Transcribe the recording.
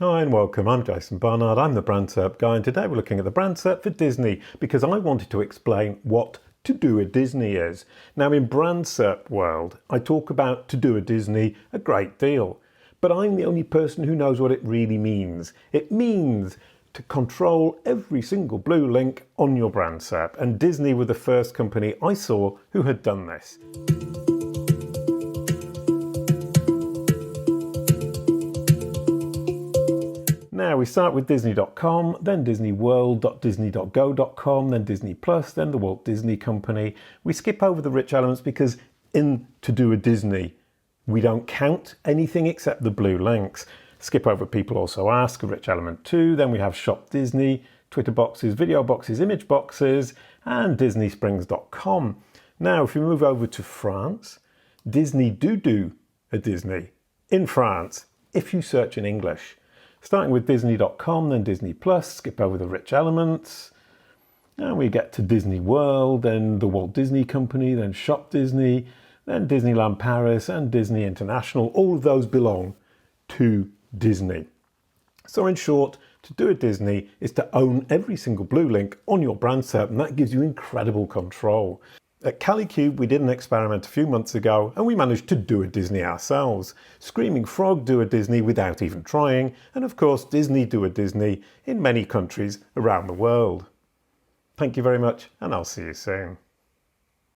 Hi and welcome, I'm Jason Barnard, I'm the Brand SERP guy, and today we're looking at the Brand SERP for Disney because I wanted to explain what to do at Disney is. Now in Brand SERP world, I talk about to do at Disney a great deal, but I'm the only person who knows what it really means. It means to control every single Bluelink on your Brand SERP, and Disney were the first company I saw who had done this. Now we start with Disney.com, then DisneyWorld.Disney.go.com, then Disney Plus, then the Walt Disney Company. We skip over the rich elements because in To Do a Disney, we don't count anything except the Bluelinks. Skip over People Also Ask, a rich element too. Then we have Shop Disney, Twitter boxes, video boxes, image boxes, and DisneySprings.com. Now if we move over to France, Disney do a Disney in France if you search in English. Starting with Disney.com, then Disney Plus, skip over the rich elements, and we get to Disney World, then the Walt Disney Company, then Shop Disney, then Disneyland Paris, and Disney International. All of those belong to Disney. So in short, to do a Disney is to own every single Bluelink on your Brand SERP, and that gives you incredible control. At Kalicube, we did an experiment a few months ago and we managed to do a Disney ourselves. Screaming Frog do a Disney without even trying, and of course Disney do a Disney in many countries around the world. Thank you very much, and I'll see you soon.